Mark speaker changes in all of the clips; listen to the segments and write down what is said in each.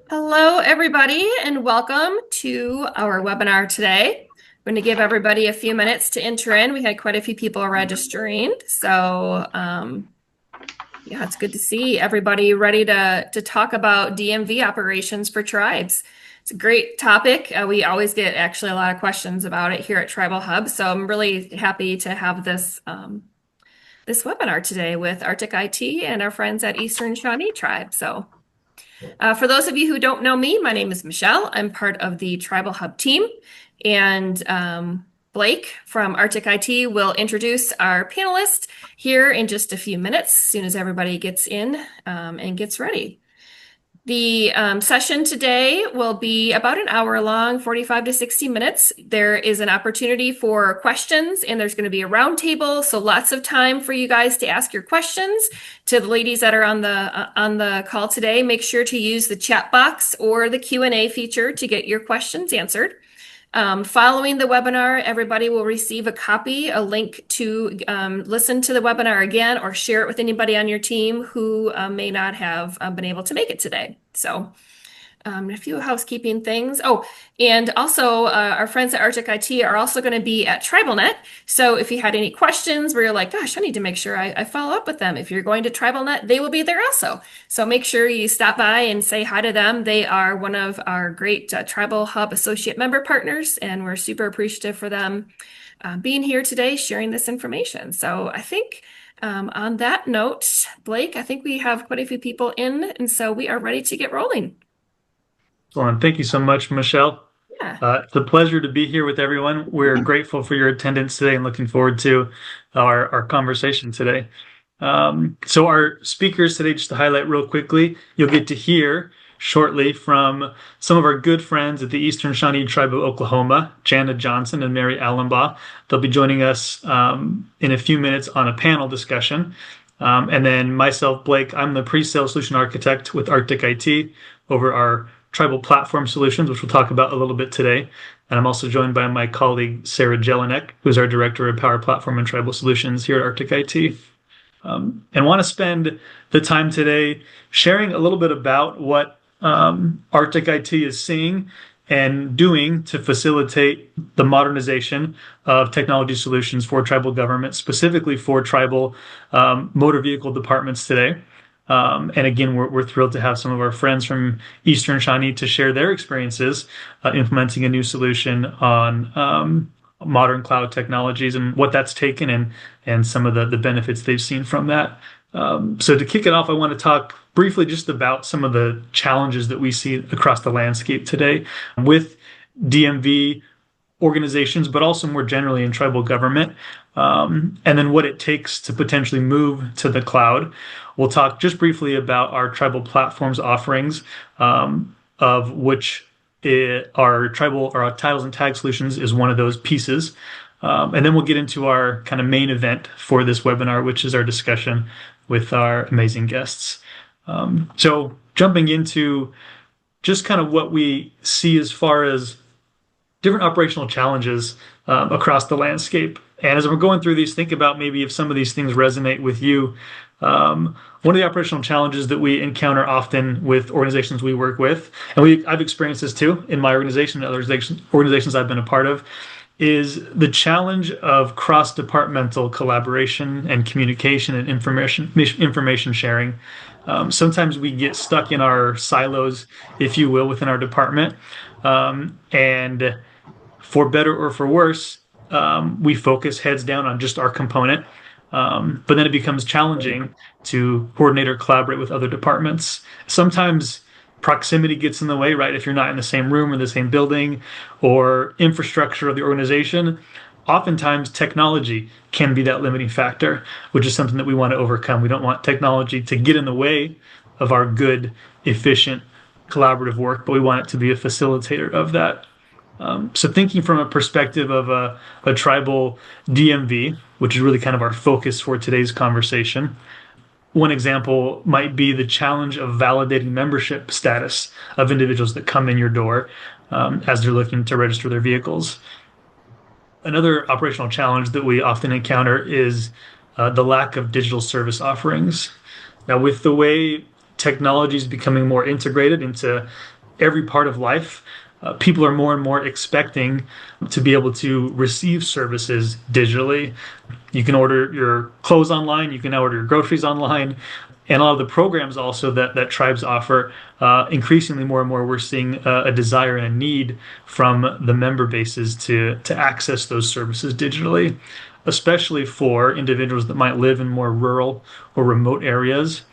Speaker 1: Hello, everybody, and welcome to our webinar today. I'm going to give everybody a few minutes to enter in. We had quite a few people registering, so yeah, it's good to see everybody ready to talk about DMV operations for tribes. It's a great topic. We always get actually a lot of questions about it here at TribalHub, so I'm really happy to have this webinar today with Arctic IT and our friends at Eastern Shawnee Tribe. For those of you who don't know me, my name is Michelle. I'm part of the TribalHub team, and Blake from Arctic IT will introduce our panelists here in just a few minutes, as soon as everybody gets in and gets ready. The session today will be about an hour long, 45 to 60 minutes. There is an opportunity for questions, and there's going to be a round table, so lots of time for you guys to ask your questions. To the ladies that are on the call today, make sure to use the chat box or the Q&A feature to get your questions answered. Following the webinar, everybody will receive a copy, a link to listen to the webinar again or share it with anybody on your team who may not have been able to make it today. So a few housekeeping things. Oh, and also our friends at Arctic IT are also going to be at TribalNet. So if you had any questions where you're like, gosh, I need to make sure I follow up with them. If you're going to TribalNet, they will be there also. So make sure you stop by and say hi to them. They are one of our great TribalHub associate member partners, and we're super appreciative for them being here today, sharing this information. So I think on that note, Blake, I think we have quite a few people in, and so we are ready to get rolling.
Speaker 2: Excellent. Thank you so much, Michelle.
Speaker 1: Yeah.
Speaker 2: It's a pleasure to be here with everyone. We're grateful for your attendance today and looking forward to our conversation today. So our speakers today, just to highlight real quickly, you'll get to hear shortly from some of our good friends at the Eastern Shawnee Tribe of Oklahoma, Jana Johnson and Mary Alumbaugh. They'll be joining us in a few minutes on a panel discussion. And then myself, Blake, I'm the pre-sale solution architect with Arctic IT over our tribal platform solutions, which we'll talk about a little bit today. And I'm also joined by my colleague, Sarah Jelinek, who's our director of Power Platform and Tribal Solutions here at Arctic IT. And want to spend the time today sharing a little bit about what Arctic IT is seeing and doing to facilitate the modernization of technology solutions for tribal government, specifically for tribal motor vehicle departments today. And again, we're thrilled to have some of our friends from Eastern Shawnee to share their experiences implementing a new solution on modern cloud technologies and what that's taken and some of the benefits they've seen from that. So to kick it off, I want to talk briefly just about some of the challenges that we see across the landscape today with DMV organizations, but also more generally in tribal government, and then what it takes to potentially move to the cloud. We'll talk just briefly about our tribal platforms offerings, of which our titles and tag solutions is one of those pieces. And then we'll get into our kind of main event for this webinar, which is our discussion with our amazing guests. So jumping into just kind of what we see as far as different operational challenges across the landscape. And as we're going through these, think about maybe if some of these things resonate with you. One of the operational challenges that we encounter often with organizations we work with, and I've experienced this too in my organization and other organizations I've been a part of, is the challenge of cross-departmental collaboration and communication and information sharing. Sometimes we get stuck in our silos, if you will, within our department. And for better or for worse, we focus heads down on just our component. But then it becomes challenging to coordinate or collaborate with other departments. Sometimes proximity gets in the way, right? If you're not in the same room or the same building or infrastructure of the organization, oftentimes technology can be that limiting factor, which is something that we want to overcome. We don't want technology to get in the way of our good, efficient, collaborative work, but we want it to be a facilitator of that. So thinking from a perspective of a tribal DMV, which is really kind of our focus for today's conversation, one example might be the challenge of validating membership status of individuals that come in your door as they're looking to register their vehicles. Another operational challenge that we often encounter is the lack of digital service offerings. Now, with the way technology is becoming more integrated into every part of life, people are more and more expecting to be able to receive services digitally. You can order your clothes online, you can now order your groceries online, and a lot of the programs also that tribes offer, increasingly more and more, we're seeing a desire and a need from the member bases to access those services digitally, especially for individuals that might live in more rural or remote areas.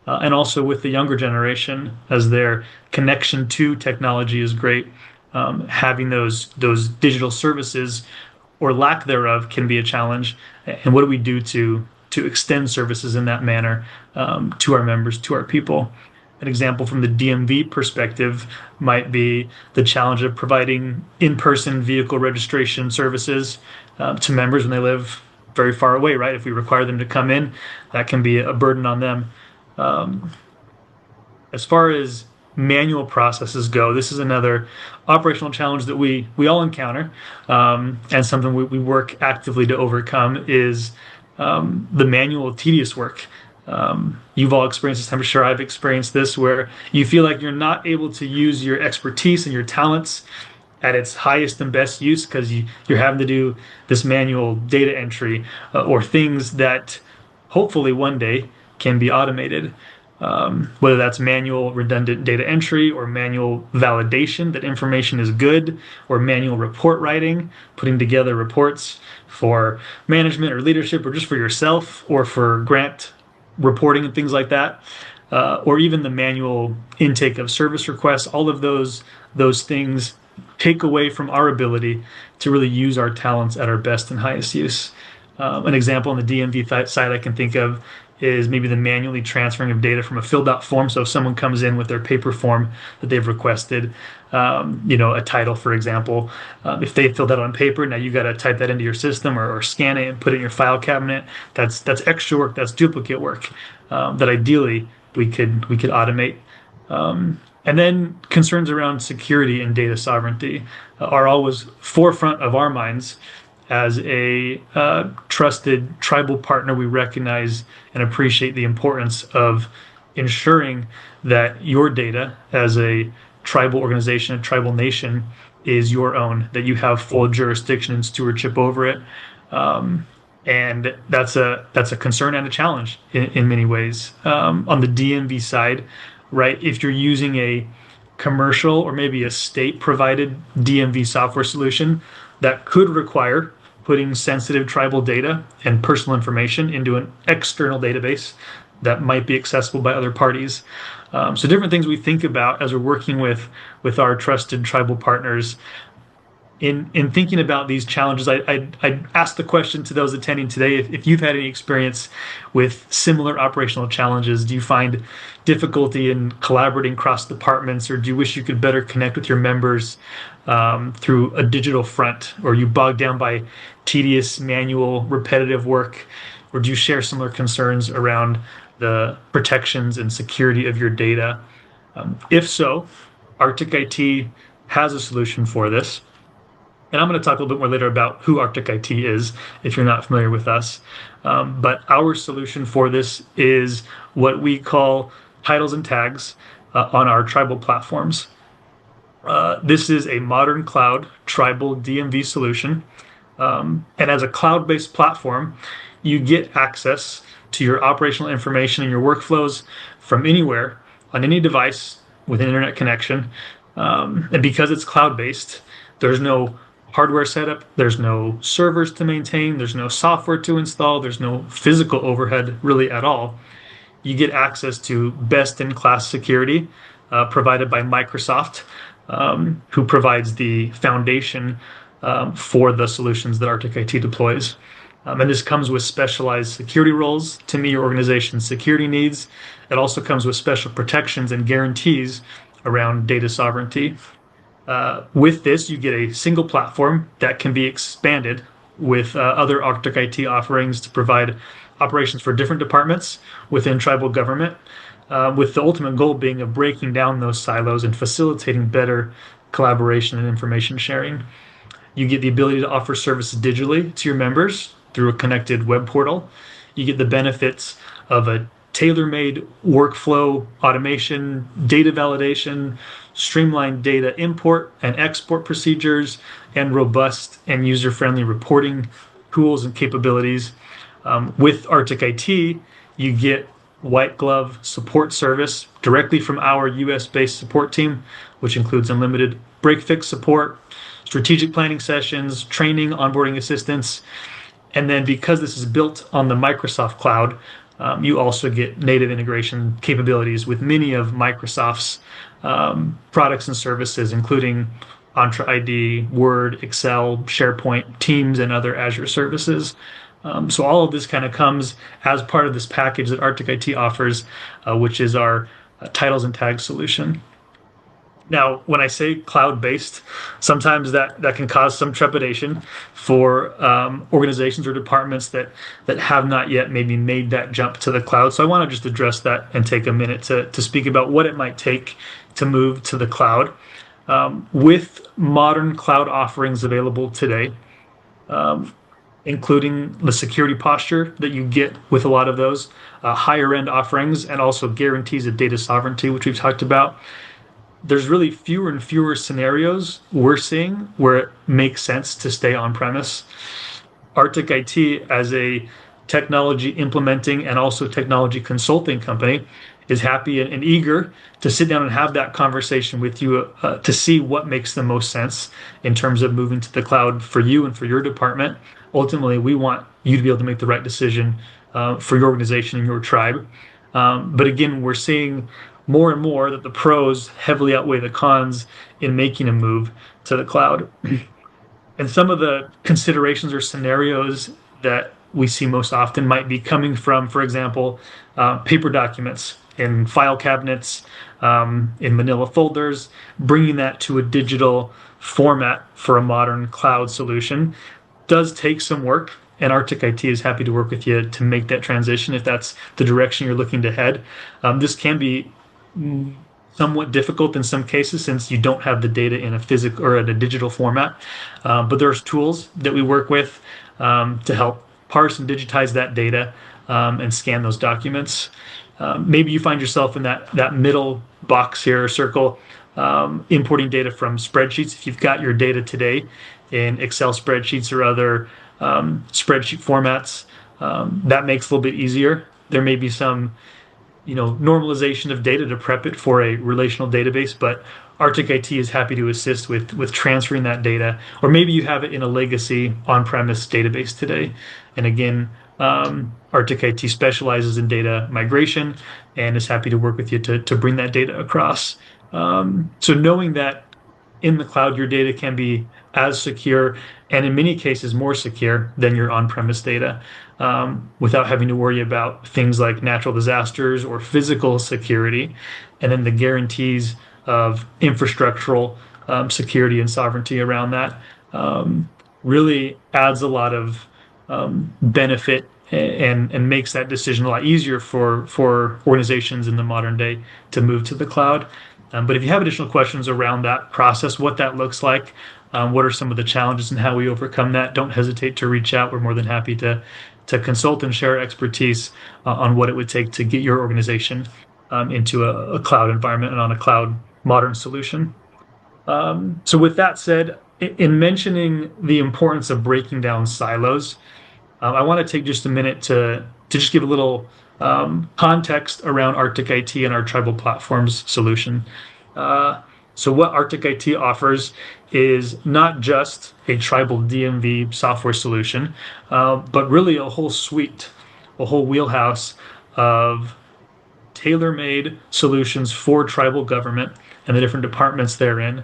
Speaker 2: And also with the younger generation, as their connection to technology is great, having those digital services or lack thereof can be a challenge. And what do we do to extend services in that manner, to our members, to our people? An example from the DMV perspective might be the challenge of providing in-person vehicle registration services to members when they live very far away, right? If we require them to come in, that can be a burden on them. Um, as far as manual processes go, this is another operational challenge that we all encounter, and something we work actively to overcome is the manual tedious work. You've all experienced this. I'm sure I've experienced this, where you feel like you're not able to use your expertise and your talents at its highest and best use because you're having to do this manual data entry, or things that hopefully one day can be automated. Whether that's manual redundant data entry or manual validation that information is good, or manual report writing, putting together reports for management or leadership, or just for yourself, or for grant reporting and things like that, or even the manual intake of service requests. All of those things take away from our ability to really use our talents at our best and highest use. An example on the DMV side I can think of is maybe the manually transferring of data from a filled out form. So if someone comes in with their paper form that they've requested, a title, for example, if they filled that on paper, now you got to type that into your system, or scan it and put it in your file cabinet. That's extra work. That's duplicate work, that ideally we could automate. And then concerns around security and data sovereignty are always forefront of our minds. As a trusted tribal partner, we recognize and appreciate the importance of ensuring that your data as a tribal organization, a tribal nation, is your own, that you have full jurisdiction and stewardship over it. And that's a concern and a challenge in many ways. On the DMV side, right, if you're using a commercial or maybe a state provided DMV software solution, that could require putting sensitive tribal data and personal information into an external database that might be accessible by other parties. So different things we think about as we're working with our trusted tribal partners. In thinking about these challenges, I asked the question to those attending today, if you've had any experience with similar operational challenges. Do you find difficulty in collaborating across departments, or do you wish you could better connect with your members through a digital front, or are you bogged down by tedious, manual, repetitive work, or do you share similar concerns around the protections and security of your data? If so, Arctic IT has a solution for this. And I'm going to talk a little bit more later about who Arctic IT is, if you're not familiar with us. But our solution for this is what we call titles and tags on our tribal platforms. This is a modern cloud tribal DMV solution. And as a cloud-based platform, you get access to your operational information and your workflows from anywhere on any device with an internet connection. And because it's cloud-based, there's no hardware setup, there's no servers to maintain, there's no software to install, there's no physical overhead really at all. You get access to best-in-class security provided by Microsoft, who provides the foundation for the solutions that Arctic IT deploys. And this comes with specialized security roles to meet your organization's security needs. It also comes with special protections and guarantees around data sovereignty. With this, you get a single platform that can be expanded with other Arctic IT offerings to provide operations for different departments within tribal government, with the ultimate goal being of breaking down those silos and facilitating better collaboration and information sharing. You get the ability to offer services digitally to your members through a connected web portal. You get the benefits of a tailor-made workflow automation, data validation, streamlined data import and export procedures, and robust and user-friendly reporting tools and capabilities. With Arctic IT, you get white glove support service directly from our US-based support team, which includes unlimited break fix support, strategic planning sessions, training, onboarding assistance. And then because this is built on the Microsoft cloud, you also get native integration capabilities with many of Microsoft's products and services, including Entra ID, Word, Excel, SharePoint, Teams, and other Azure services. So all of this kind of comes as part of this package that Arctic IT offers, which is our titles and tags solution. Now, when I say cloud-based, sometimes that can cause some trepidation for organizations or departments that have not yet maybe made that jump to the cloud. So I want to just address that and take a minute to speak about what it might take to move to the cloud. With modern cloud offerings available today, including the security posture that you get with a lot of those higher end offerings, and also guarantees of data sovereignty, which we've talked about, there's really fewer and fewer scenarios we're seeing where it makes sense to stay on premise. Arctic IT, as a technology implementing and also technology consulting company, is happy and eager to sit down and have that conversation with you to see what makes the most sense in terms of moving to the cloud for you and for your department. Ultimately, we want you to be able to make the right decision for your organization and your tribe. But again, we're seeing more and more that the pros heavily outweigh the cons in making a move to the cloud. And some of the considerations or scenarios that we see most often might be coming from, for example, paper documents in file cabinets, in manila folders, bringing that to a digital format for a modern cloud solution does take some work. And Arctic IT is happy to work with you to make that transition if that's the direction you're looking to head. This can be somewhat difficult in some cases since you don't have the data in a physical or in a digital format. But there's tools that we work with to help parse and digitize that data and scan those documents. Maybe you find yourself in that middle box here, or circle, importing data from spreadsheets. If you've got your data today in Excel spreadsheets or other spreadsheet formats, that makes it a little bit easier. There may be some normalization of data to prep it for a relational database, but Arctic IT is happy to assist with transferring that data. Or maybe you have it in a legacy on-premise database today. And again, Arctic IT specializes in data migration and is happy to work with you to bring that data across. So knowing that in the cloud, your data can be as secure and in many cases more secure than your on-premise data, without having to worry about things like natural disasters or physical security, and then the guarantees of infrastructural security and sovereignty around that really adds a lot of benefit and makes that decision a lot easier for organizations in the modern day to move to the cloud. But if you have additional questions around that process, what that looks like, what are some of the challenges and how we overcome that, don't hesitate to reach out. We're more than happy to consult and share expertise on what it would take to get your organization into a cloud environment and on a cloud modern solution. So with that said, in mentioning the importance of breaking down silos, I want to take just a minute to just give a little context around Arctic IT and our tribal platforms solution. So what Arctic IT offers is not just a tribal DMV software solution, but really a whole suite, a whole wheelhouse of tailor-made solutions for tribal government and the different departments therein,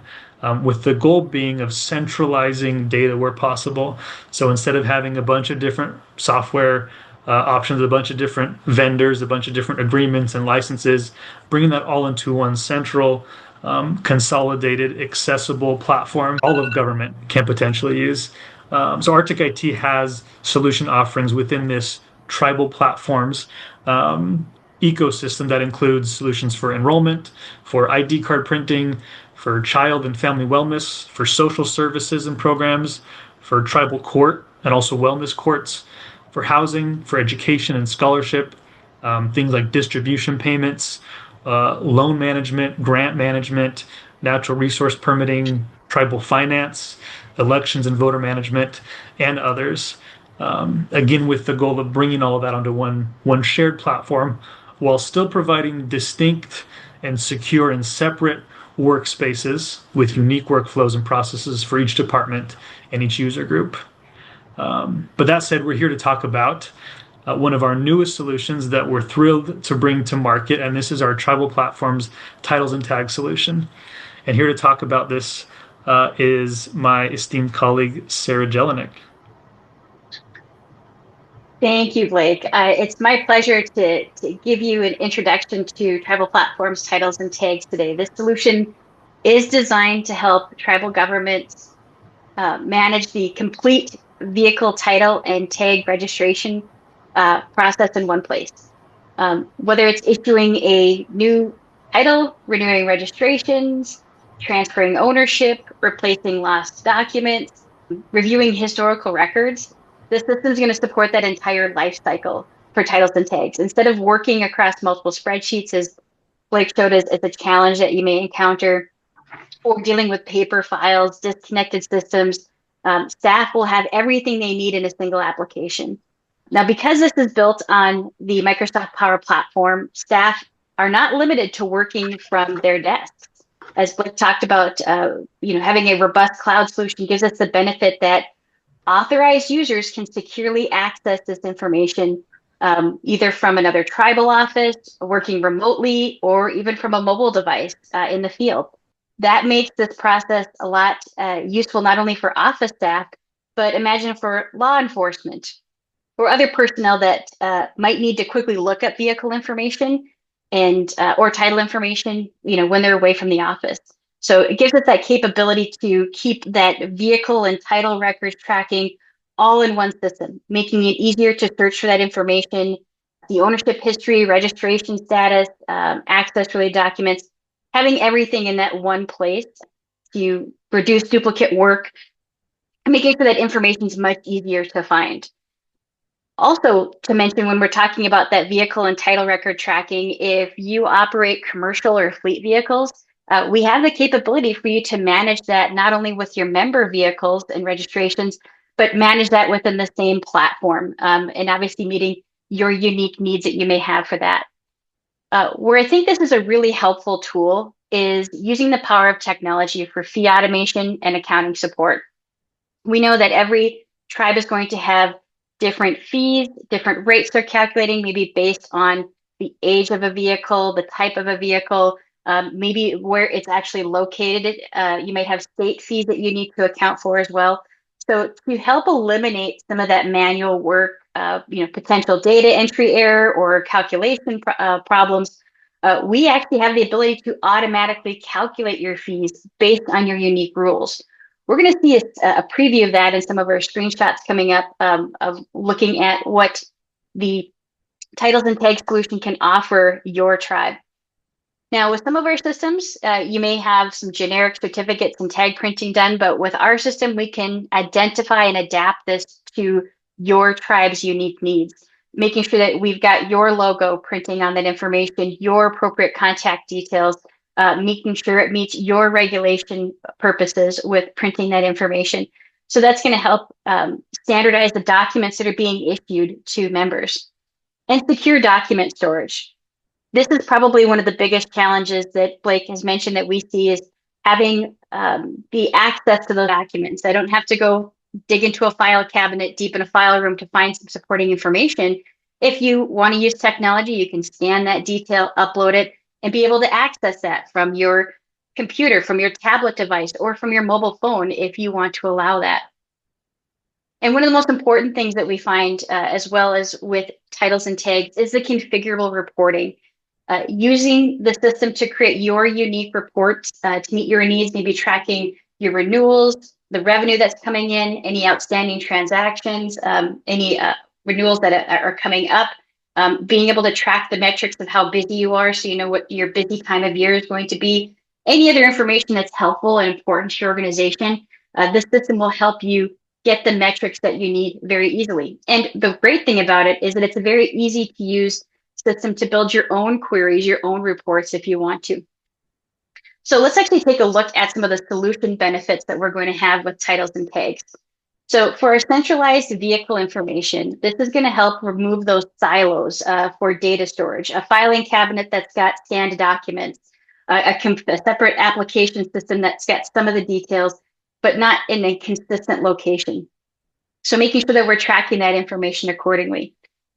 Speaker 2: with the goal being of centralizing data where possible. So instead of having a bunch of different software options, a bunch of different vendors, a bunch of different agreements and licenses, bringing that all into one central, consolidated, accessible platform all of government can potentially use. So Arctic IT has solution offerings within this tribal platforms ecosystem that includes solutions for enrollment, for ID card printing, for child and family wellness, for social services and programs, for tribal court and also wellness courts, for housing, for education and scholarship, things like distribution payments, loan management, grant management, natural resource permitting, tribal finance, elections and voter management, and others. Again, with the goal of bringing all of that onto one shared platform while still providing distinct and secure and separate workspaces with unique workflows and processes for each department and each user group. But that said, we're here to talk about one of our newest solutions that we're thrilled to bring to market, and this is our Tribal Platforms Titles and Tags solution. And here to talk about this is my esteemed colleague, Sarah Jelinek.
Speaker 3: Thank you, Blake. It's my pleasure to give you an introduction to Tribal Platforms, Titles, and Tags today. This solution is designed to help tribal governments manage the complete vehicle title and tag registration process in one place. Whether it's issuing a new title, renewing registrations, transferring ownership, replacing lost documents, reviewing historical records, the system is going to support that entire life cycle for titles and tags. Instead of working across multiple spreadsheets, as Blake showed us, as a challenge that you may encounter, or dealing with paper files, disconnected systems, staff will have everything they need in a single application. Now, because this is built on the Microsoft Power Platform, staff are not limited to working from their desks. As Blake talked about, having a robust cloud solution gives us the benefit that authorized users can securely access this information either from another tribal office, working remotely, or even from a mobile device in the field. That makes this process a lot useful not only for office staff, but imagine for law enforcement or other personnel that might need to quickly look up vehicle information and or title information, when they're away from the office. So it gives us that capability to keep that vehicle and title records tracking all in one system, making it easier to search for that information, the ownership history, registration status, access related documents, having everything in that one place to reduce duplicate work, making sure that information is much easier to find. Also, to mention, when we're talking about that vehicle and title record tracking, if you operate commercial or fleet vehicles, we have the capability for you to manage that not only with your member vehicles and registrations, but manage that within the same platform, and obviously meeting your unique needs that you may have for that. Where I think this is a really helpful tool is using the power of technology for fee automation and accounting support. We know that every tribe is going to have different fees, different rates they're calculating, maybe based on the age of a vehicle, the type of a vehicle, maybe where it's actually located. You might have state fees that you need to account for as well. So to help eliminate some of that manual work, potential data entry error or calculation problems, we actually have the ability to automatically calculate your fees based on your unique rules. We're going to see a preview of that in some of our screenshots coming up of looking at what the titles and tag solution can offer your tribe. Now, with some of our systems, you may have some generic certificates and tag printing done, but with our system, we can identify and adapt this to your tribe's unique needs, making sure that we've got your logo printing on that information, your appropriate contact details, making sure it meets your regulation purposes with printing that information. So that's going to help standardize the documents that are being issued to members. And secure document storage. This is probably one of the biggest challenges that Blake has mentioned that we see is having the access to those documents. I don't have to go dig into a file cabinet deep in a file room to find some supporting information. If you want to use technology, you can scan that detail, upload it, and be able to access that from your computer, from your tablet device, or from your mobile phone if you want to allow that. And one of the most important things that we find, as well as with titles and tags, is the configurable reporting. Using the system to create your unique reports to meet your needs, maybe tracking your renewals, the revenue that's coming in, any outstanding transactions, any renewals that are coming up, being able to track the metrics of how busy you are so you know what your busy time of year is going to be, any other information that's helpful and important to your organization. This system will help you get the metrics that you need very easily. And the great thing about it is that it's a very easy to use system to build your own queries, your own reports if you want to. So let's actually take a look at some of the solution benefits that we're going to have with titles and tags. So for our centralized vehicle information, this is going to help remove those silos for data storage, a filing cabinet that's got scanned documents, a separate application system that's got some of the details, but not in a consistent location. So making sure that we're tracking that information accordingly.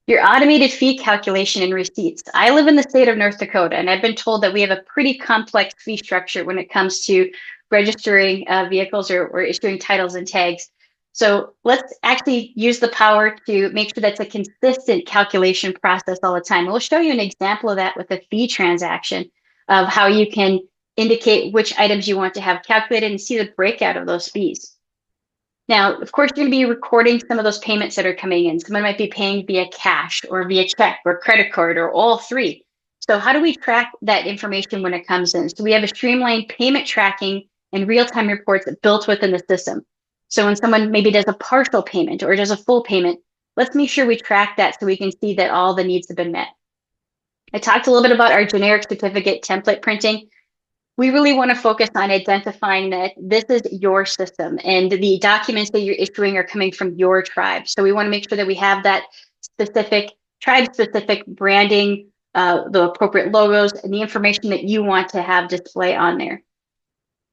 Speaker 3: Your automated fee calculation and receipts. I live in the state of North Dakota, and I've been told that we have a pretty complex fee structure when it comes to registering vehicles or issuing titles and tags. So let's actually use the power to make sure that's a consistent calculation process all the time. We'll show you an example of that with a fee transaction of how you can indicate which items you want to have calculated and see the breakout of those fees. Now, of course, you're going to be recording some of those payments that are coming in. Someone might be paying via cash or via check or credit card or all three. So how do we track that information when it comes in? So we have a streamlined payment tracking and real-time reports built within the system. So when someone maybe does a partial payment or does a full payment, let's make sure we track that so we can see that all the needs have been met. I talked a little bit about our generic certificate template printing. We really want to focus on identifying that this is your system and the documents that you're issuing are coming from your tribe. So we want to make sure that we have that specific tribe-specific branding, the appropriate logos, and the information that you want to have display on there.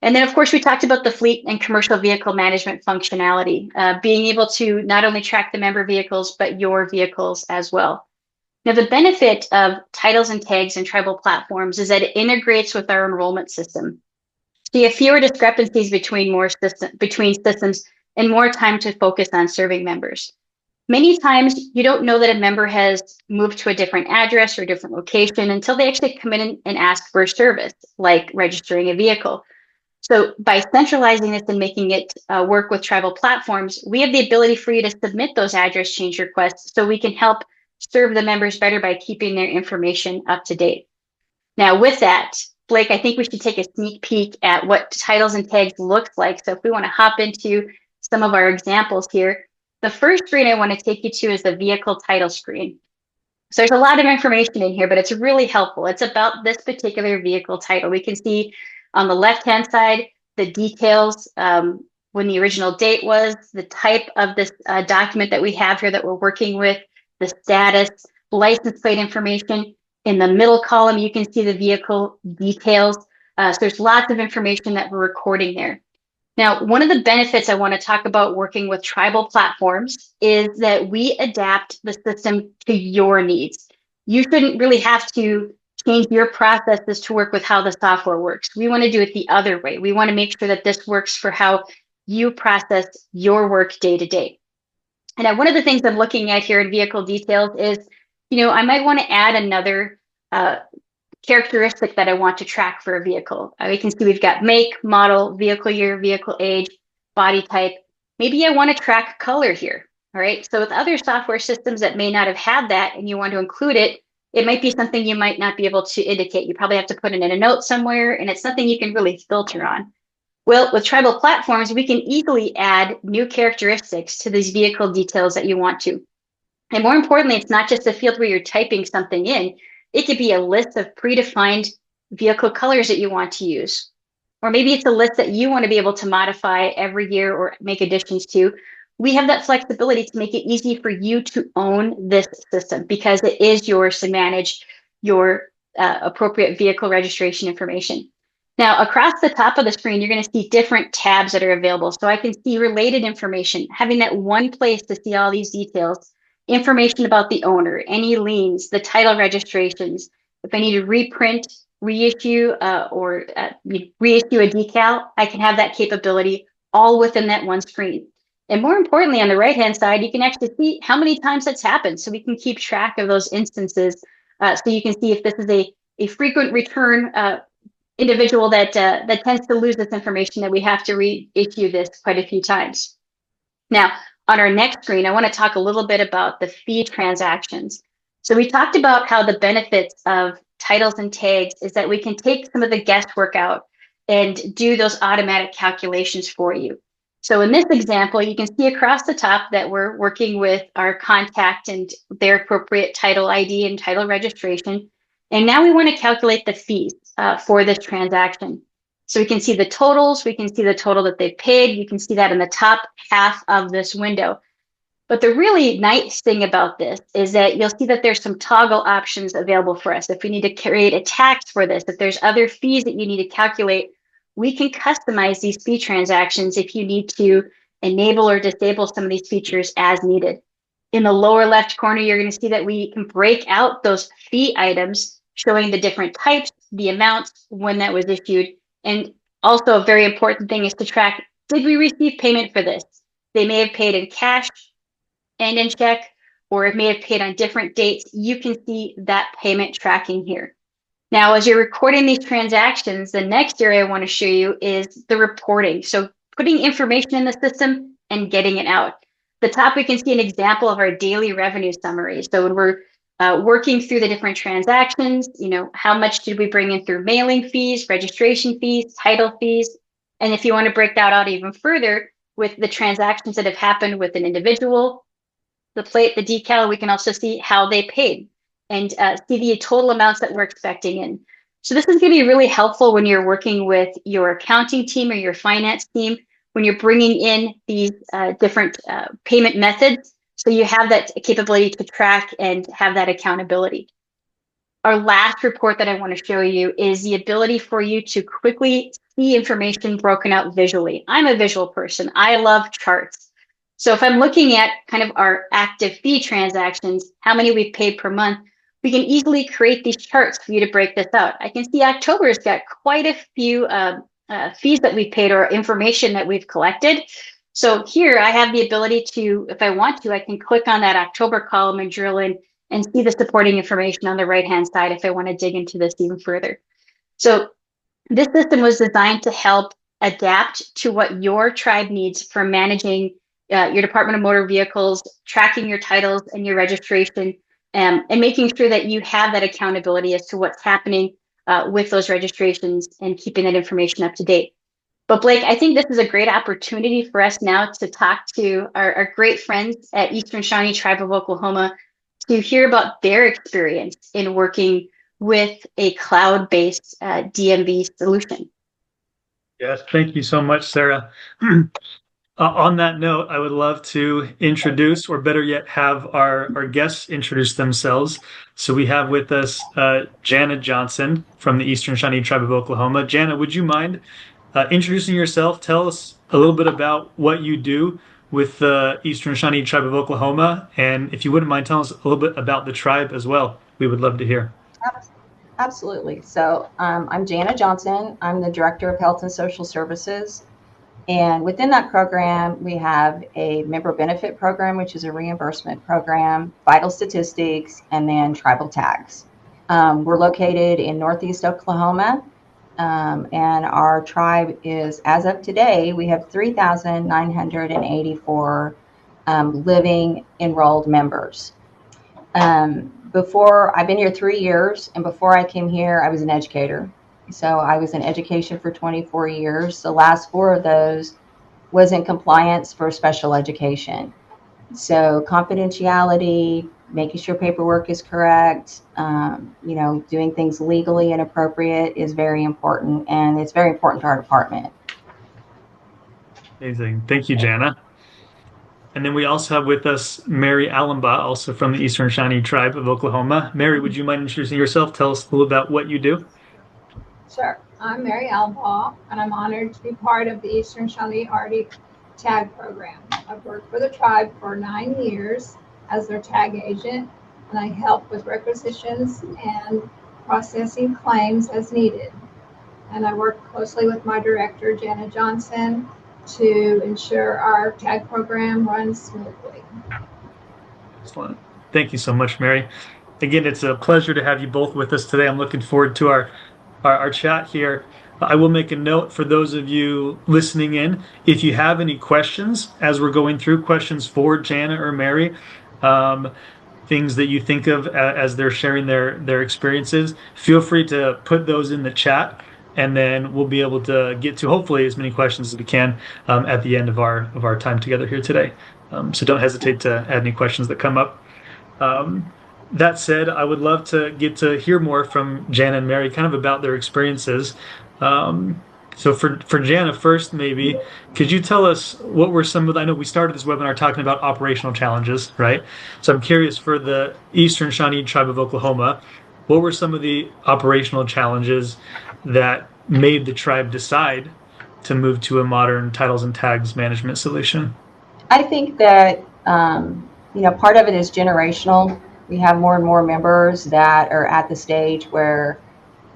Speaker 3: And then, of course, we talked about the fleet and commercial vehicle management functionality, being able to not only track the member vehicles, but your vehicles as well. Now, the benefit of titles and tags and tribal platforms is that it integrates with our enrollment system. So you have fewer discrepancies between systems and more time to focus on serving members. Many times, you don't know that a member has moved to a different address or a different location until they actually come in and ask for a service, like registering a vehicle. So by centralizing this and making it work with tribal platforms, we have the ability for you to submit those address change requests so we can help serve the members better by keeping their information up to date. Now with that, Blake, I think we should take a sneak peek at what titles and tags looks like. So if we want to hop into some of our examples here, the first screen I want to take you to is the vehicle title screen. So there's a lot of information in here, but it's really helpful. It's about this particular vehicle title. We can see on the left-hand side, the details, when the original date was, the type of this document that we have here that we're working with, the status, license plate information. In the middle column, you can see the vehicle details. So there's lots of information that we're recording there. Now, one of the benefits I want to talk about working with tribal platforms is that we adapt the system to your needs. You shouldn't really have to change your processes to work with how the software works. We want to do it the other way. We want to make sure that this works for how you process your work day to day. And one of the things I'm looking at here in vehicle details is, I might want to add another characteristic that I want to track for a vehicle. We can see we've got make, model, vehicle year, vehicle age, body type. Maybe I want to track color here. All right. So with other software systems that may not have had that and you want to include it, it might be something you might not be able to indicate. You probably have to put it in a note somewhere, and it's something you can really filter on. Well, with tribal platforms, we can easily add new characteristics to these vehicle details that you want to. And more importantly, it's not just a field where you're typing something in. It could be a list of predefined vehicle colors that you want to use. Or maybe it's a list that you want to be able to modify every year or make additions to. We have that flexibility to make it easy for you to own this system because it is yours to manage your appropriate vehicle registration information. Now, across the top of the screen, you're going to see different tabs that are available. So I can see related information, having that one place to see all these details, information about the owner, any liens, the title registrations. If I need to reprint, reissue, or reissue a decal, I can have that capability all within that one screen. And more importantly, on the right-hand side, you can actually see how many times that's happened. So we can keep track of those instances. So you can see if this is a frequent return individual that tends to lose this information, that we have to reissue this quite a few times. Now, on our next screen, I want to talk a little bit about the fee transactions. So we talked about how the benefits of titles and tags is that we can take some of the guesswork out and do those automatic calculations for you. So in this example, you can see across the top that we're working with our contact and their appropriate title ID and title registration. And now we want to calculate the fees for this transaction. So we can see the totals, we can see the total that they paid. You can see that in the top half of this window. But the really nice thing about this is that you'll see that there's some toggle options available for us. If we need to create a tax for this, if there's other fees that you need to calculate, we can customize these fee transactions if you need to enable or disable some of these features as needed. In the lower left corner, you're going to see that we can break out those fee items, showing the different types, the amounts, when that was issued. And also a very important thing is to track, did we receive payment for this? They may have paid in cash and in check, or it may have paid on different dates. You can see that payment tracking here. Now, as you're recording these transactions, the next area I want to show you is the reporting. So putting information in the system and getting it out. The top, we can see an example of our daily revenue summary. So when we're working through the different transactions, how much did we bring in through mailing fees, registration fees, title fees? And if you want to break that out even further with the transactions that have happened with an individual, the plate, the decal, we can also see how they paid and see the total amounts that we're expecting in. So this is going to be really helpful when you're working with your accounting team or your finance team, when you're bringing in these different payment methods. So you have that capability to track and have that accountability. Our last report that I want to show you is the ability for you to quickly see information broken out visually. I'm a visual person. I love charts. So if I'm looking at kind of our active fee transactions, how many we've paid per month, we can easily create these charts for you to break this out. I can see October's got quite a few fees that we've paid or information that we've collected. So here I have the ability to, if I want to, I can click on that October column and drill in and see the supporting information on the right-hand side if I want to dig into this even further. So this system was designed to help adapt to what your tribe needs for managing your Department of Motor Vehicles, tracking your titles and your registration, and making sure that you have that accountability as to what's happening with those registrations and keeping that information up to date. But Blake, I think this is a great opportunity for us now to talk to our great friends at Eastern Shawnee Tribe of Oklahoma to hear about their experience in working with a cloud-based DMV solution.
Speaker 2: Yes, thank you so much, Sarah. On that note, I would love to introduce, or better yet, have our guests introduce themselves. So we have with us Jana Johnson from the Eastern Shawnee Tribe of Oklahoma. Jana, would you mind introducing yourself? Tell us a little bit about what you do with the Eastern Shawnee Tribe of Oklahoma. And if you wouldn't mind telling us a little bit about the tribe as well, we would love to hear.
Speaker 4: Absolutely. So I'm Jana Johnson. I'm the Director of Health and Social Services. And within that program, we have a member benefit program, which is a reimbursement program, vital statistics, and then tribal tax. We're located in Northeast Oklahoma, and our tribe is, as of today, we have 3,984 living enrolled members. I've been here 3 years, and before I came here, I was an educator. So I was in education for 24 years. The last 4 of those was in compliance for special education. So confidentiality, making sure paperwork is correct, doing things legally and appropriate is very important. And it's very important to our department.
Speaker 2: Amazing. Thank you, Jana. And then we also have with us Mary Alumbaugh, also from the Eastern Shawnee Tribe of Oklahoma. Mary, would you mind introducing yourself? Tell us a little about what you do.
Speaker 5: Sure. I'm Mary Alumbaugh, and I'm honored to be part of the Eastern Shawnee RD Tag Program. I've worked for the tribe for 9 years as their tag agent, and I help with requisitions and processing claims as needed. And I work closely with my director, Jana Johnson, to ensure our tag program runs smoothly.
Speaker 2: Excellent. Thank you so much, Mary. Again, it's a pleasure to have you both with us today. I'm looking forward to our chat here. I will make a note for those of you listening in. If you have any questions as we're going through, questions for Jana or Mary, things that you think of as they're sharing their experiences, feel free to put those in the chat, and then we'll be able to get to hopefully as many questions as we can at the end of our time together here today. So don't hesitate to add any questions that come up. That said, I would love to get to hear more from Jana and Mary, kind of about their experiences. So for Jana first, maybe could you tell us what were some of the, I know we started this webinar talking about operational challenges, right? So I'm curious for the Eastern Shawnee Tribe of Oklahoma, what were some of the operational challenges that made the tribe decide to move to a modern titles and tags management solution?
Speaker 4: I think that, part of it is generational. We have more and more members that are at the stage where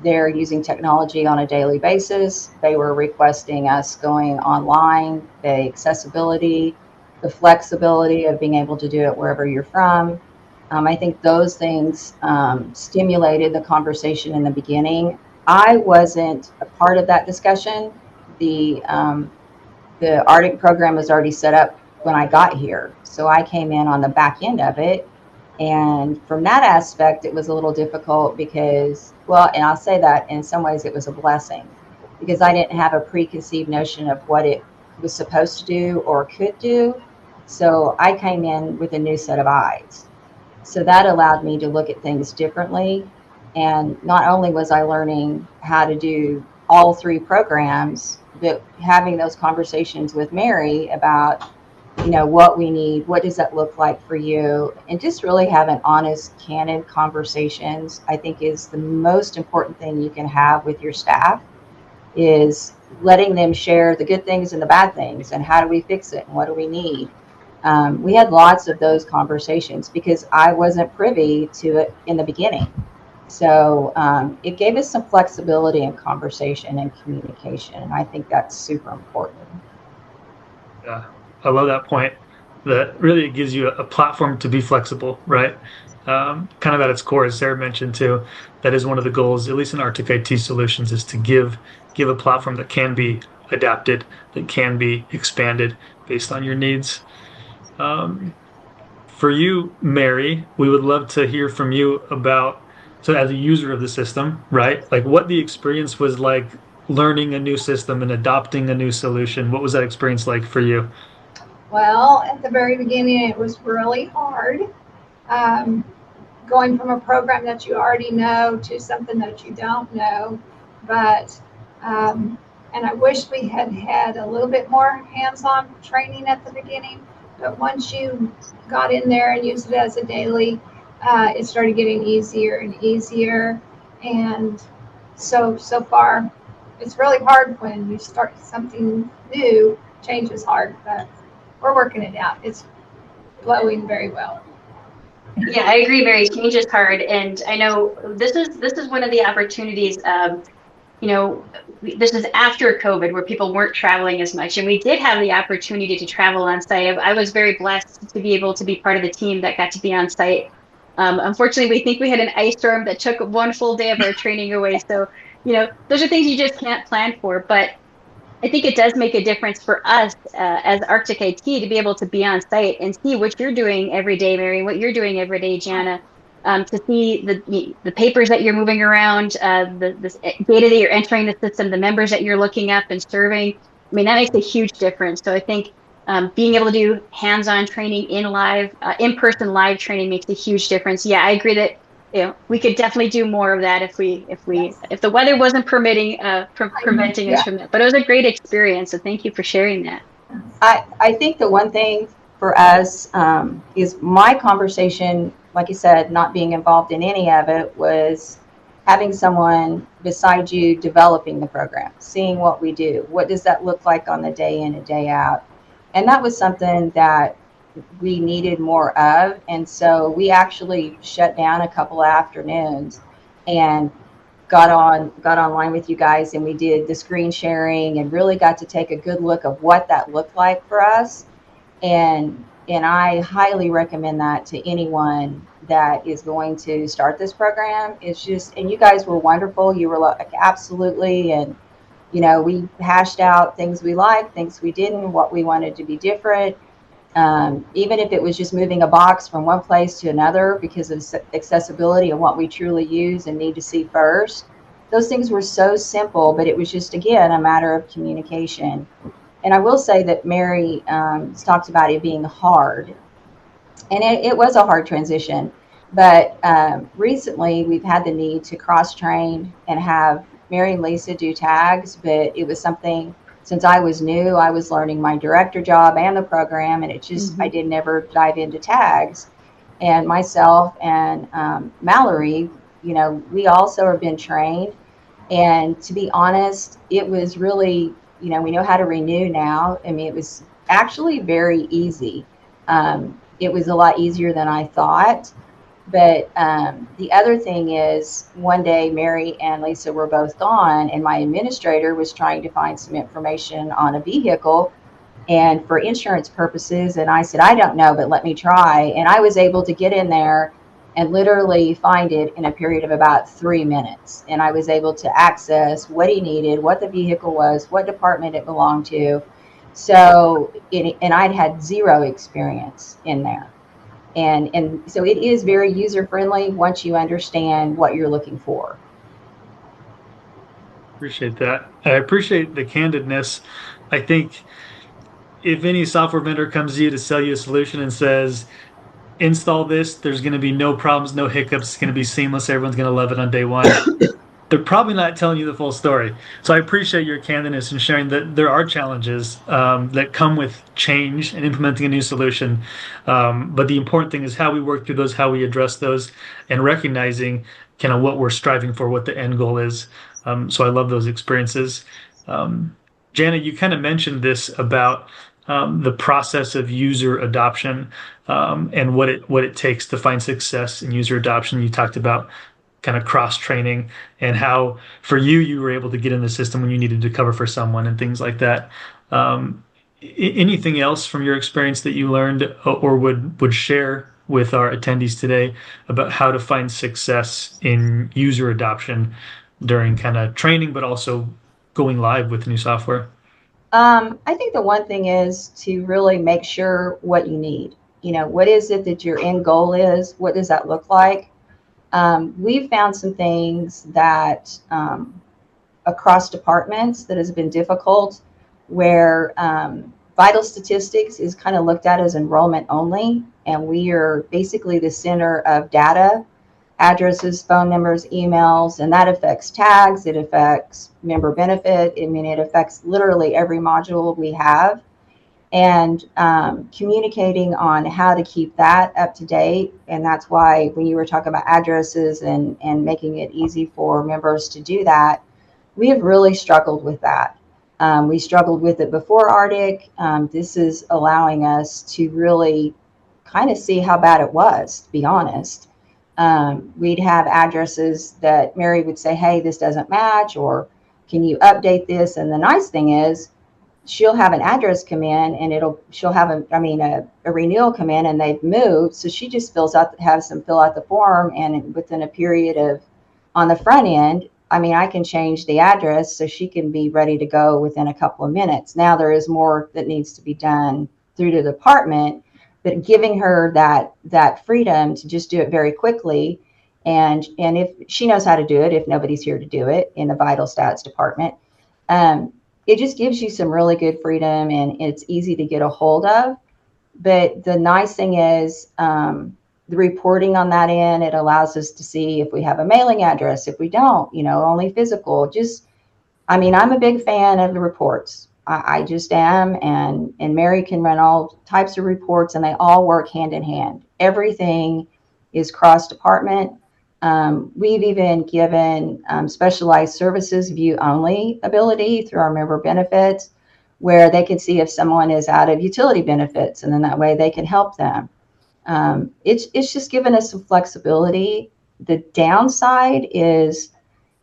Speaker 4: they're using technology on a daily basis. They were requesting us going online, the accessibility, the flexibility of being able to do it wherever you're from. I think those things stimulated the conversation in the beginning. I wasn't a part of that discussion. The Arctic program was already set up when I got here, so I came in on the back end of it. And from that aspect, it was a little difficult because, well, and I'll say that in some ways it was a blessing because I didn't have a preconceived notion of what it was supposed to do or could do. So I came in with a new set of eyes. So that allowed me to look at things differently. And not only was I learning how to do all three programs, but having those conversations with Mary about, what we need, what does that look like for you, and just really having honest, candid conversations, I think is the most important thing you can have with your staff, is letting them share the good things and the bad things and how do we fix it and what do we need. We had lots of those conversations because I wasn't privy to it in the beginning. So it gave us some flexibility in conversation and communication. And I think that's super important.
Speaker 2: Yeah, I love that point. That really it gives you a platform to be flexible, right? Kind of at its core, as Sarah mentioned too, that is one of the goals, at least in Arctic IT Solutions, is to give a platform that can be adapted, that can be expanded based on your needs. For you, Mary, we would love to hear from you about, so as a user of the system, right? Like what the experience was like learning a new system and adopting a new solution. What was that experience like for you?
Speaker 5: Well, at the very beginning, it was really hard. Going from a program that you already know to something that you don't know. But, and I wish we had had a little bit more hands-on training at the beginning. But once you got in there and used it as a daily, it started getting easier and easier. And so far, it's really hard when you start something new. Change is hard, but we're working it out. It's flowing very well.
Speaker 3: Yeah, I agree, Mary. Change is hard, and I know this is one of the opportunities. This is after COVID, where people weren't traveling as much, and we did have the opportunity to travel on site. I was very blessed to be able to be part of the team that got to be on site. Unfortunately, we think we had an ice storm that took one full day of our training away. So, those are things you just can't plan for. But I think it does make a difference for us as Arctic IT to be able to be on site and see what you're doing every day, Mary, what you're doing every day, Jana, to see the papers that you're moving around, the data that you're entering the system, the members that you're looking up and serving. I mean, that makes a huge difference. So I think being able to do hands-on training in-person live training makes a huge difference. Yeah, I agree that we could definitely do more of that if the weather wasn't preventing us from that. But it was a great experience, so thank you for sharing that.
Speaker 4: I think the one thing for us is my conversation, like you said, not being involved in any of it, was having someone beside you developing the program, seeing what we do. What does that look like on the day in and day out? And that was something that we needed more of. And so we actually shut down a couple of afternoons and got online with you guys, and we did the screen sharing and really got to take a good look of what that looked like for us. And I highly recommend that to anyone that is going to start this program. It's just, and you guys were wonderful. You were like, absolutely. And, we hashed out things we liked, things we didn't, what we wanted to be different. Even if it was just moving a box from one place to another because of accessibility and what we truly use and need to see first. those things were so simple, but it was just, again, a matter of communication. And I will say that Mary talked about it being hard, and it was a hard transition. But recently, we've had the need to cross-train and have Mary and Lisa do tags, but it was something, since I was new, I was learning my director job and the program, and it just, I did never dive into tags. And myself and Mallory, we also have been trained. And to be honest, it was really, we know how to renew now. I mean, it was actually very easy. It was a lot easier than I thought. But the other thing is, one day Mary and Lisa were both gone, and my administrator was trying to find some information on a vehicle and for insurance purposes. And I said, I don't know, but let me try. And I was able to get in there and literally find it in a period of about 3 minutes. And I was able to access what he needed, what the vehicle was, what department it belonged to. So, and I'd had zero experience in there. And so it is very user friendly once you understand what you're looking for.
Speaker 2: Appreciate that. I appreciate the candidness. I think if any software vendor comes to you to sell you a solution and says, install this, there's going to be no problems, no hiccups, it's going to be seamless, everyone's going to love it on day one, they're probably not telling you the full story. So I appreciate your candidness in sharing that there are challenges that come with change and implementing a new solution. But the important thing is how we work through those, how we address those, and recognizing kind of what we're striving for, what the end goal is. So I love those experiences. Jana, you kind of mentioned this about the process of user adoption and what it takes to find success in user adoption. You talked about kind of cross training and how for you were able to get in the system when you needed to cover for someone and things like that. Anything else from your experience that you learned or would share with our attendees today about how to find success in user adoption during kind of training, but also going live with new software?
Speaker 4: I think the one thing is to really make sure what you need. What is it that your end goal is? What does that look like? We've found some things that across departments that has been difficult, where vital statistics is kind of looked at as enrollment only, and we are basically the center of data, addresses, phone numbers, emails, and that affects tags, it affects member benefit. I mean, it affects literally every module we have. And communicating on how to keep that up to date. And that's why when you were talking about addresses and making it easy for members to do that, we have really struggled with that. We struggled with it before Arctic. This is allowing us to really kind of see how bad it was, to be honest. We'd have addresses that Mary would say, hey, this doesn't match, or can you update this? And the nice thing is, she'll have an address come in, and she'll have a renewal come in, and they've moved. So she just has them fill out the form, and within a period of, on the front end, I can change the address so she can be ready to go within a couple of minutes. Now there is more that needs to be done through the department, but giving her that freedom to just do it very quickly. And if she knows how to do it, if nobody's here to do it in the vital stats department, it just gives you some really good freedom, and it's easy to get a hold of. But the nice thing is the reporting on that end, it allows us to see if we have a mailing address, if we don't, only physical. I'm a big fan of the reports. I just am. And Mary can run all types of reports, and they all work hand in hand. Everything is cross-department. We've even given specialized services view-only ability through our member benefits, where they can see if someone is out of utility benefits, and then that way they can help them. It's just given us some flexibility. The downside is,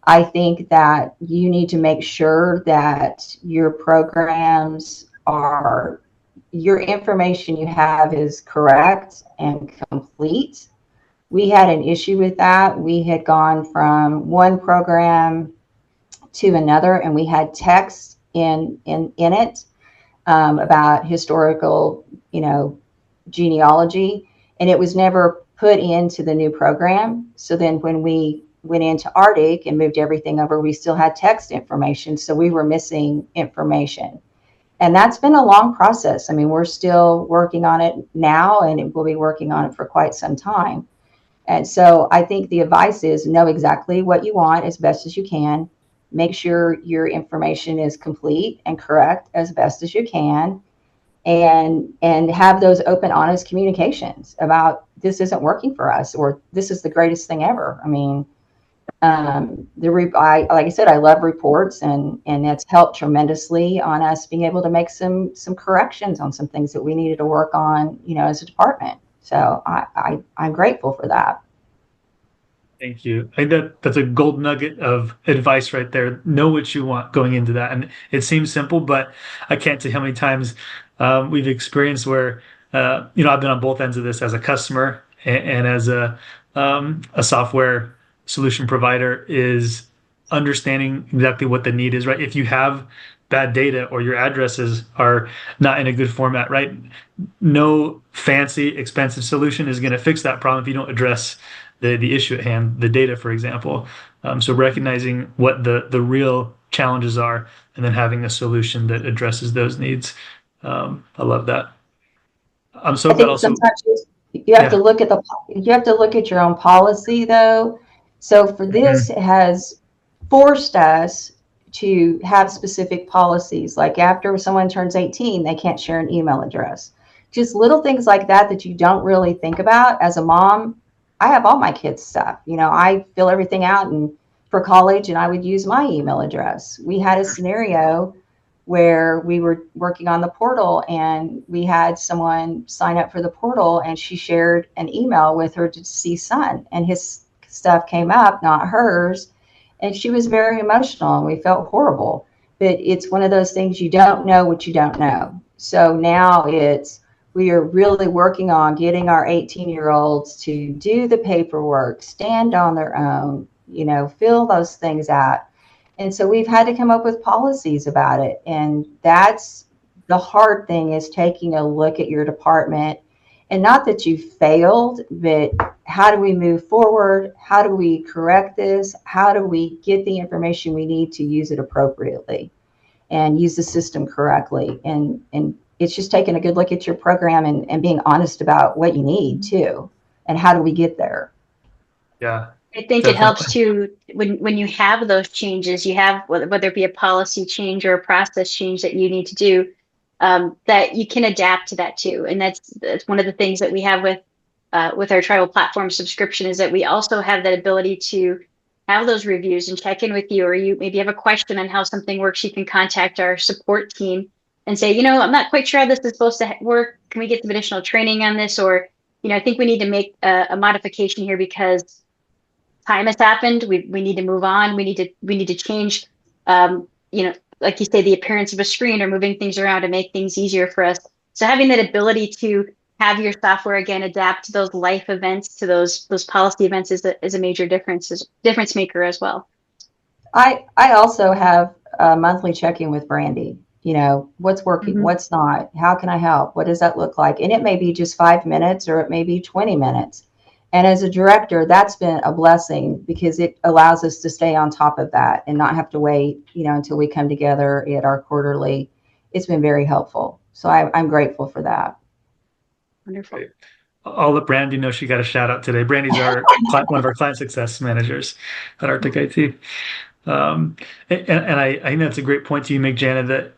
Speaker 4: I think that you need to make sure that your programs your information you have is correct and complete. We had an issue with that. We had gone from one program to another, and we had text in it about historical, genealogy, and it was never put into the new program. So then when we went into Arctic and moved everything over, we still had text information. So we were missing information. And that's been a long process. I mean, we're still working on it now, and we'll be working on it for quite some time. And so I think the advice is know exactly what you want as best as you can. Make sure your information is complete and correct as best as you can. And have those open, honest communications about this isn't working for us, or this is the greatest thing ever. I mean, like I said, I love reports, and it's helped tremendously on us being able to make some corrections on some things that we needed to work on, as a department. So I'm grateful for that.
Speaker 2: Thank you. I think that's a gold nugget of advice right there. Know what you want going into that. And it seems simple, but I can't tell you how many times we've experienced where, I've been on both ends of this as a customer and as a software solution provider, is understanding exactly what the need is, right? If you have bad data or your addresses are not in a good format, right? No fancy, expensive solution is going to fix that problem if you don't address the issue at hand, the data, for example. So recognizing what the real challenges are, and then having a solution that addresses those needs. I love that. I'm so
Speaker 4: I
Speaker 2: glad
Speaker 4: think
Speaker 2: also.
Speaker 4: sometimes you have
Speaker 2: Yeah.
Speaker 4: to look at your own policy, though. So for this, it has forced us to have specific policies. Like after someone turns 18, they can't share an email address. Just little things like that you don't really think about. As a mom, I have all my kids' stuff. I fill everything out and for college, and I would use my email address. We had a scenario where we were working on the portal, and we had someone sign up for the portal, and she shared an email with her deceased son, and his stuff came up, not hers. And she was very emotional, and we felt horrible. But it's one of those things, you don't know what you don't know. So now we are really working on getting our 18-year-olds to do the paperwork, stand on their own, fill those things out. And so we've had to come up with policies about it. And that's the hard thing, is taking a look at your department, and not that you failed, but how do we move forward? How do we correct this? How do we get the information we need to use it appropriately and use the system correctly? And it's just taking a good look at your program and being honest about what you need too. And how do we get there?
Speaker 2: Yeah.
Speaker 3: I think
Speaker 2: Definitely.
Speaker 3: it helps to, when you have those changes, you have, whether it be a policy change or a process change that you need to do, that you can adapt to that too. And that's one of the things that we have with our tribal platform subscription, is that we also have that ability to have those reviews and check in with you, or you maybe have a question on how something works. You can contact our support team and say, I'm not quite sure how this is supposed to work. Can we get some additional training on this? Or, I think we need to make a modification here because time has happened. We need to move on. We need to change, like you say, the appearance of a screen, or moving things around to make things easier for us. So having that ability to have your software again adapt to those life events, to those policy events, is a major difference maker as well.
Speaker 4: I also have a monthly check-in with Brandy. What's working, what's not, how can I help? What does that look like? And it may be just 5 minutes, or it may be 20 minutes. And as a director, that's been a blessing, because it allows us to stay on top of that and not have to wait, until we come together at our quarterly. It's been very helpful. So I'm grateful for that.
Speaker 3: Wonderful.
Speaker 2: I'll let Brandy know she got a shout out today. Brandy's one of our client success managers at Arctic IT. And I think that's a great point you make, Jana, that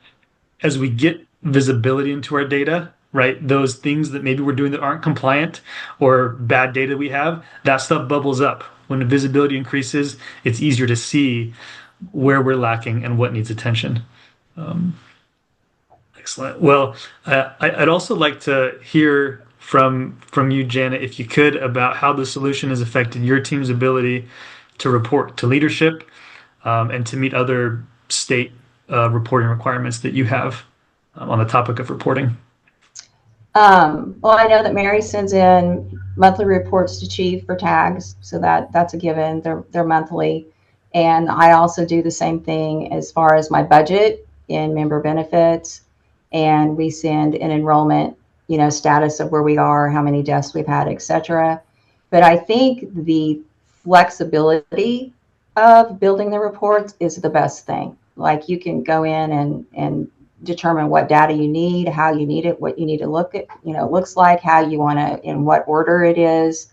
Speaker 2: as we get visibility into our data, right, those things that maybe we're doing that aren't compliant, or bad data we have, that stuff bubbles up. When the visibility increases, it's easier to see where we're lacking and what needs attention. Excellent. Well, I'd also like to hear from you, Jana, if you could, about how the solution has affected your team's ability to report to leadership, and to meet other state reporting requirements that you have on the topic of reporting.
Speaker 4: Well, I know that Mary sends in monthly reports to Chief for tags, so that's a given. They're monthly. And I also do the same thing as far as my budget and member benefits. And we send an enrollment, status of where we are, how many deaths we've had, etc. But I think the flexibility of building the reports is the best thing. Like you can go in and determine what data you need, how you need it, what you need to look at, looks like, how you want to, in what order it is.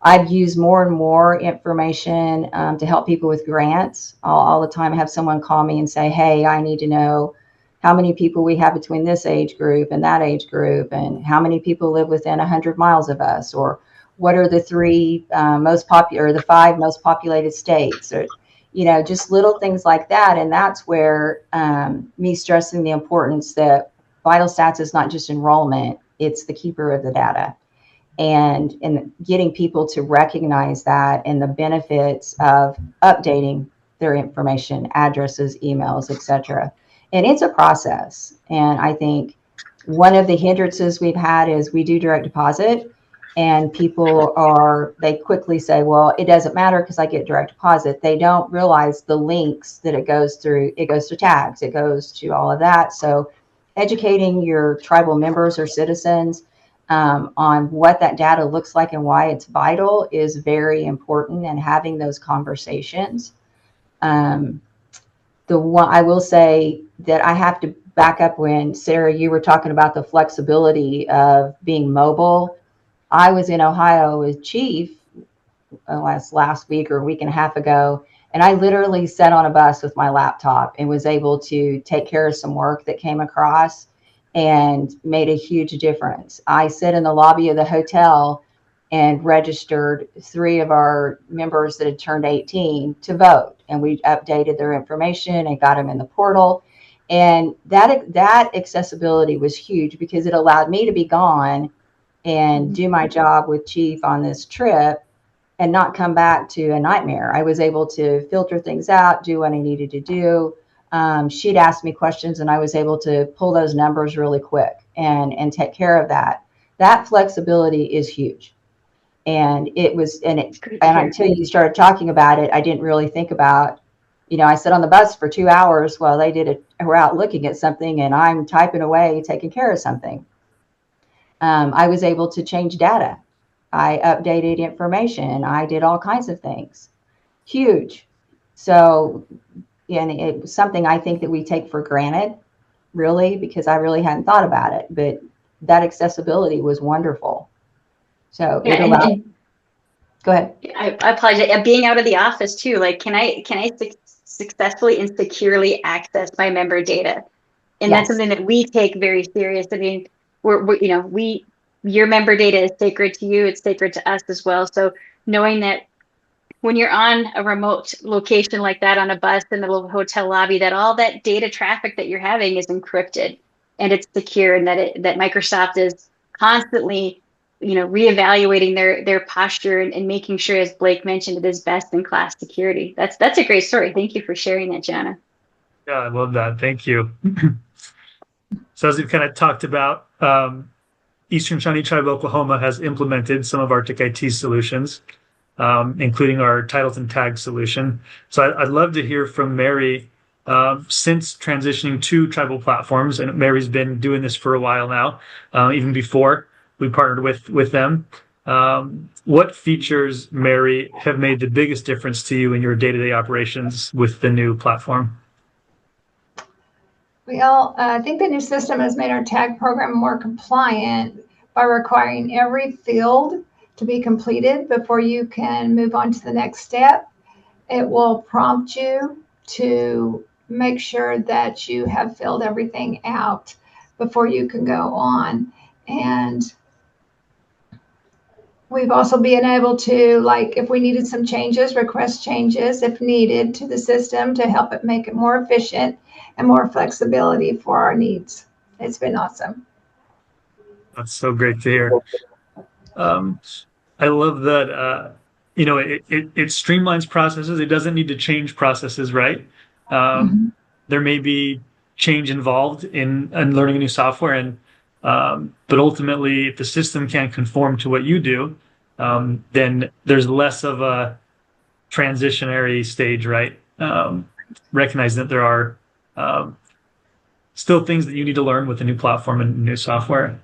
Speaker 4: I've used more and more information to help people with grants. All the time I have someone call me and say, hey, I need to know how many people we have between this age group and that age group, and how many people live within 100 miles of us, or what are the the 5 most populated states, or just little things like that. And that's where me stressing the importance that vital stats is not just enrollment, it's the keeper of the data, and getting people to recognize that and the benefits of updating their information, addresses, emails, etc. And it's a process. And I think one of the hindrances we've had is we do direct deposit, and they quickly say, well, it doesn't matter because I get direct deposit. They don't realize the links that it goes through. It goes to tags, it goes to all of that. So educating your tribal members or citizens on what that data looks like and why it's vital is very important, and having those conversations. I will say that I have to back up when, Sarah, you were talking about the flexibility of being mobile. I was in Ohio with Chief last week or a week and a half ago, and I literally sat on a bus with my laptop and was able to take care of some work that came across and made a huge difference. I sat in the lobby of the hotel and registered 3 of our members that had turned 18 to vote, and we updated their information and got them in the portal. And that accessibility was huge because it allowed me to be gone and do my job with Chief on this trip and not come back to a nightmare. I was able to filter things out, do what I needed to do. She'd ask me questions and I was able to pull those numbers really quick and take care of that. That flexibility is huge. And until you started talking about it, I didn't really think about, I sat on the bus for 2 hours while they were out looking at something, and I'm typing away, taking care of something. I was able to change data. I updated information. I did all kinds of things. Huge. So, and it was something I think that we take for granted, really, because I really hadn't thought about it. But that accessibility was wonderful. So it allowed. Go ahead.
Speaker 3: I apologize. Being out of the office too, like, can I successfully and securely access my member data? And
Speaker 4: Yes.
Speaker 3: That's something that we take very serious. I mean, your member data is sacred to you. It's sacred to us as well. So knowing that when you're on a remote location like that, on a bus in the little hotel lobby, that all that data traffic that you're having is encrypted and it's secure, and that Microsoft is constantly, reevaluating their posture and making sure, as Blake mentioned, it is best in class security. That's a great story. Thank you for sharing that, Jana.
Speaker 2: Yeah, I love that. Thank you. So as we've kind of talked about, Eastern Shawnee Tribe, Oklahoma has implemented some of our TIC solutions, including our titles and tags solution. So I'd love to hear from Mary. Since transitioning to tribal platforms, and Mary's been doing this for a while now, even before we partnered with them. What features, Mary, have made the biggest difference to you in your day-to-day operations with the new platform?
Speaker 5: Well, I think the new system has made our tag program more compliant by requiring every field to be completed before you can move on to the next step. It will prompt you to make sure that you have filled everything out before you can go on. And we've also been able to, like, if we needed some changes, request changes if needed to the system to help it make it more efficient and more flexibility for our needs. It's been awesome.
Speaker 2: That's so great to hear. I love that, it streamlines processes. It doesn't need to change processes, right? There may be change involved in learning a new software, but ultimately, if the system can't conform to what you do, then there's less of a transitionary stage, right? Recognize that there are still things that you need to learn with a new platform and new software.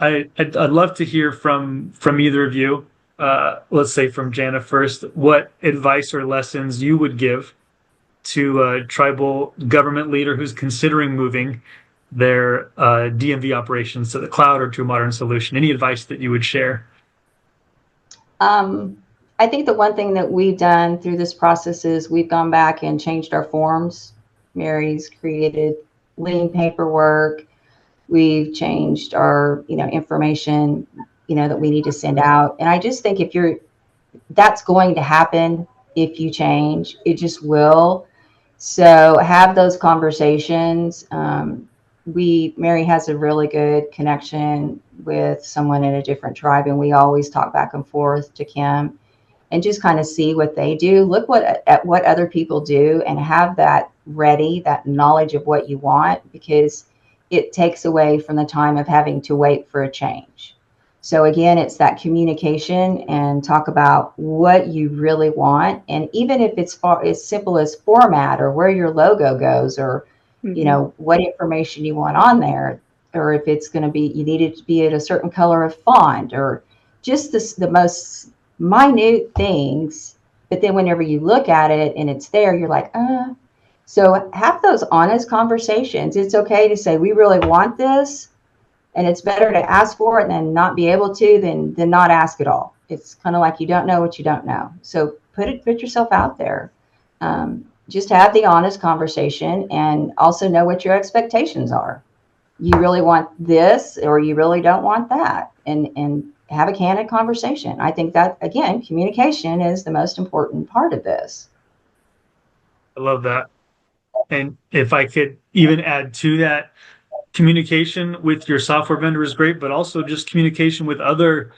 Speaker 2: I'd love to hear from either of you. Let's say from Jana first, what advice or lessons you would give to a tribal government leader who's considering moving their DMV operations to the cloud or to a modern solution. Any advice that you would share?
Speaker 4: I think the one thing that we've done through this process is we've gone back and changed our forms. Mary's created lean paperwork. We've changed our, information, that we need to send out. And I just think that's going to happen if you change. It just will. So have those conversations. Mary has a really good connection with someone in a different tribe, and we always talk back and forth to Kim and just kind of see what they do. Look at what other people do and have that ready, that knowledge of what you want, because it takes away from the time of having to wait for a change. So again, it's that communication and talk about what you really want. And even if it's as simple as format or where your logo goes, or, what information you want on there, or if it's going to be, you need it to be at a certain color of font, or just the most minute things. But then whenever you look at it and it's there, you're like, So have those honest conversations. It's okay to say, we really want this. And it's better to ask for it than not be able to than not ask at all. It's kind of like you don't know what you don't know. So put yourself out there. Just have the honest conversation and also know what your expectations are. You really want this or you really don't want that, and have a candid conversation. I think that, again, communication is the most important part of this.
Speaker 2: I love that. And if I could even add to that, communication with your software vendor is great, but also just communication with other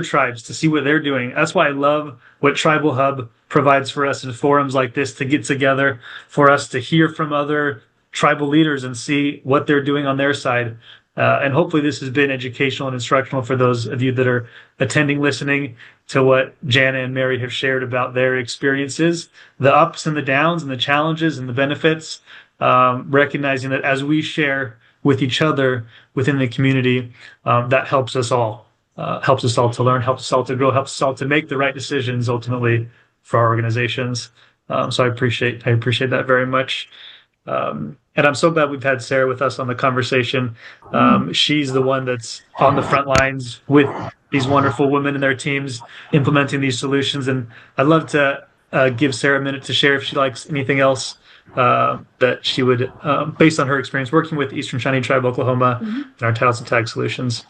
Speaker 2: tribes to see what they're doing. That's why I love what TribalHub provides for us in forums like this, to get together, for us to hear from other tribal leaders and see what they're doing on their side. And hopefully this has been educational and instructional for those of you that are attending, listening to what Jana and Mary have shared about their experiences, the ups and the downs and the challenges and the benefits, recognizing that as we share with each other within the community, that helps us all to learn, helps us all to grow, helps us all to make the right decisions ultimately for our organizations. So I appreciate that very much. And I'm so glad we've had Sarah with us on the conversation. She's the one that's on the front lines with these wonderful women and their teams implementing these solutions. And I'd love to give Sarah a minute to share if she likes anything else that she would, based on her experience working with Eastern Shawnee Tribe, Oklahoma, and our titles and tag solutions.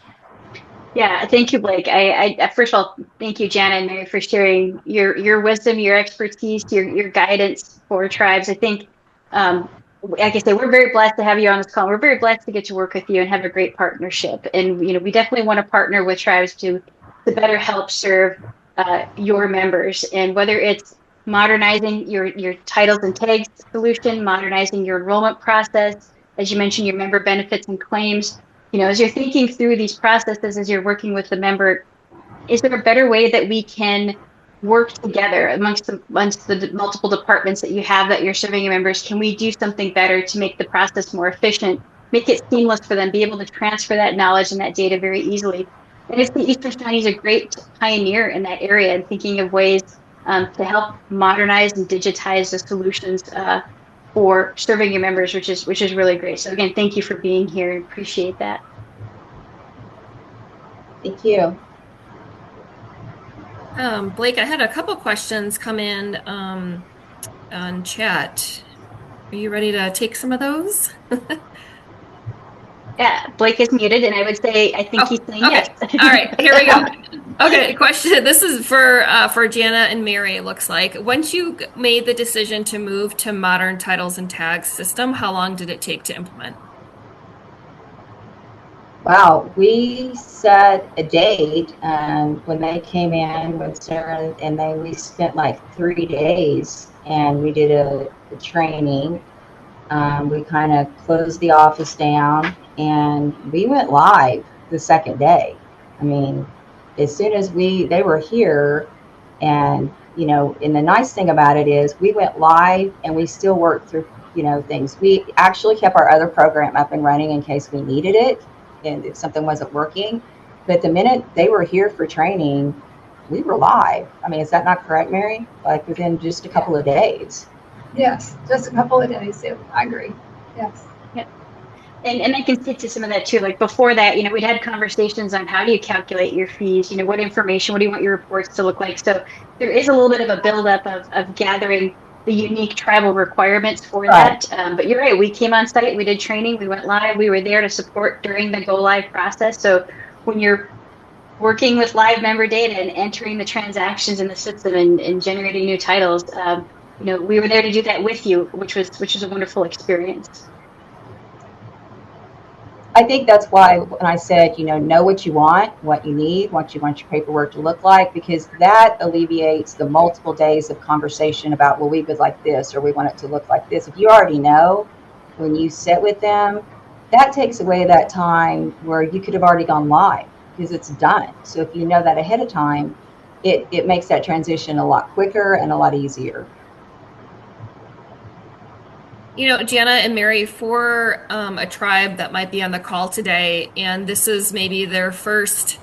Speaker 3: Yeah, thank you, Blake. I first of all, thank you, Jana and Mary, for sharing your wisdom, your expertise, your guidance for tribes. I think, like I said, we're very blessed to have you on this call. We're very blessed to get to work with you and have a great partnership. And we definitely want to partner with tribes to better help serve your members. And whether it's modernizing your titles and tags solution, modernizing your enrollment process, as you mentioned, your member benefits and claims. As you're thinking through these processes, as you're working with the member, is there a better way that we can work together amongst the multiple departments that you have that you're serving your members? Can we do something better to make the process more efficient, make it seamless for them, be able to transfer that knowledge and that data very easily? And I think Eastern Shawnee is a great pioneer in that area and thinking of ways to help modernize and digitize the solutions for serving your members, which is really great. So again, thank you for being here. Appreciate that.
Speaker 4: Thank you.
Speaker 1: Blake, I had a couple questions come in on chat. Are you ready to take some of those?
Speaker 3: Yeah, Blake is muted, and I would say I think he's saying yes.
Speaker 1: All right, here we go. Okay, question. This is for Jana and Mary, it looks like. Once you made the decision to move to modern titles and tags system, how long did it take to implement?
Speaker 4: Wow, we set a date when they came in with Sarah, and we spent like 3 days, and we did a training. We kind of closed the office down, and we went live the second day. I mean, as soon as they were here, and and the nice thing about it is we went live and we still worked through things. We actually kept our other program up and running in case we needed it. and if something wasn't working. But the minute they were here for training, we were live. I mean, is that not correct, Mary? Like within just a couple of days.
Speaker 5: Yes, just a couple of days. I agree. Yes.
Speaker 3: And I can speak to some of that too. Like before that, we'd had conversations on how do you calculate your fees, what information, what do you want your reports to look like? So there is a little bit of a buildup of gathering the unique tribal requirements for
Speaker 4: Right.
Speaker 3: that. But you're right, we came on site, we did training, we went live, we were there to support during the go live process. So when you're working with live member data and entering the transactions in the system and generating new titles, we were there to do that with you, which was a wonderful experience.
Speaker 4: I think that's why when I said, know what you want, what you need, what you want your paperwork to look like, because that alleviates the multiple days of conversation about, well, we would like this, or we want it to look like this. If you already know, when you sit with them, that takes away that time where you could have already gone live because it's done. So if you know that ahead of time, it makes that transition a lot quicker and a lot easier.
Speaker 1: Jana and Mary, for a tribe that might be on the call today, and this is maybe their first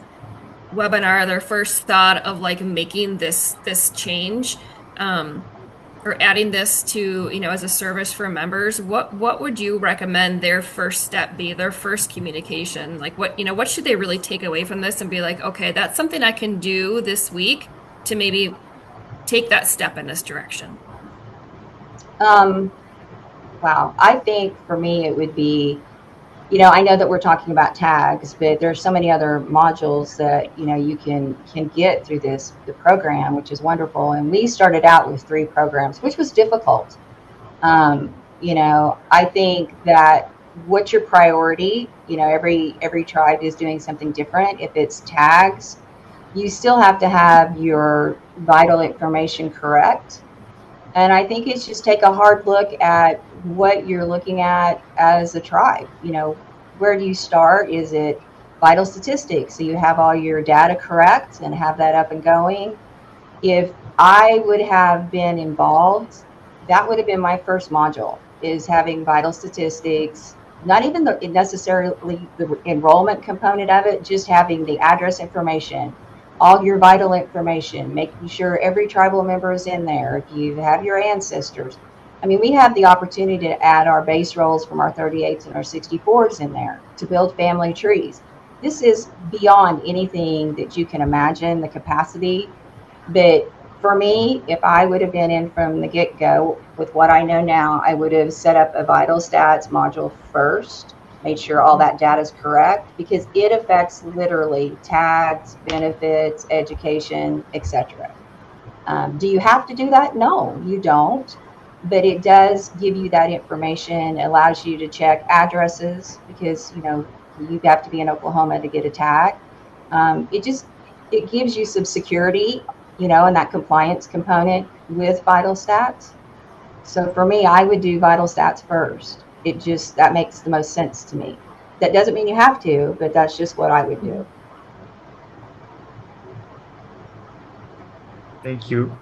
Speaker 1: webinar, their first thought of like making this change, or adding this to, as a service for members, what would you recommend their first step be, their first communication? Like what should they really take away from this and be like, okay, that's something I can do this week to maybe take that step in this direction?
Speaker 4: Wow. I think for me, it would be, I know that we're talking about tags, but there's so many other modules that, you can get through the program, which is wonderful. And we started out with 3 programs, which was difficult. I think that what's your priority? Every tribe is doing something different. If it's tags, you still have to have your vital information correct. And I think it's just take a hard look at what you're looking at as a tribe. Where do you start? Is it vital statistics? So you have all your data correct and have that up and going. If I would have been involved, that would have been my first module, is having vital statistics, not even necessarily the enrollment component of it, just having the address information, all your vital information, making sure every tribal member is in there. If you have your ancestors, we have the opportunity to add our base rolls from our 38s and our 64s in there to build family trees. This is beyond anything that you can imagine, the capacity. But for me, if I would have been in from the get-go with what I know now, I would have set up a vital stats module first, made sure all that data is correct, because it affects literally tags, benefits, education, etc. Do you have to do that? No, you don't. But it does give you that information, allows you to check addresses, because you have to be in Oklahoma to get a tag. It gives you some security, and that compliance component with vital stats. So for me, I would do vital stats first. That makes the most sense to me. That doesn't mean you have to, but that's just what I would do.
Speaker 2: Thank you.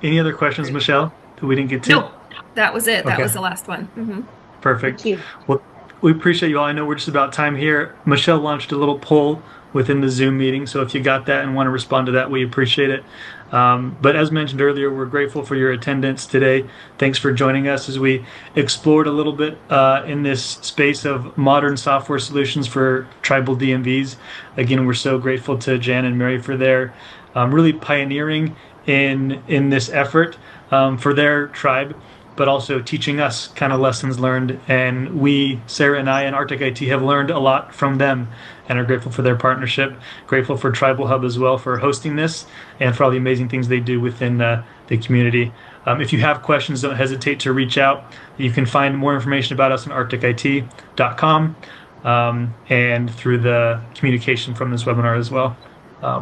Speaker 2: Any other questions, Michelle, that we didn't get to?
Speaker 1: No, that was it. That
Speaker 2: Okay.
Speaker 1: was the last one. Mm-hmm.
Speaker 2: Perfect.
Speaker 3: Thank you.
Speaker 2: Well, we appreciate you all. I know we're just about time here. Michelle launched a little poll within the Zoom meeting, so if you got that and want to respond to that, we appreciate it. But as mentioned earlier, we're grateful for your attendance today. Thanks for joining us as we explored a little bit in this space of modern software solutions for tribal DMVs. Again, we're so grateful to Jan and Mary for their really pioneering in this effort for their tribe, but also teaching us kind of lessons learned. And we, Sarah and I and Arctic IT, have learned a lot from them and are grateful for their partnership. Grateful for TribalHub as well for hosting this and for all the amazing things they do within the community. If you have questions, don't hesitate to reach out. You can find more information about us on arcticit.com and through the communication from this webinar as well.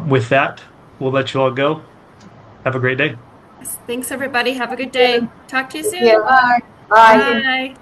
Speaker 2: With that, we'll let you all go. Have a great day.
Speaker 1: Thanks, everybody. Have a good day. Talk to you soon.
Speaker 4: Yeah. Bye.
Speaker 1: Bye.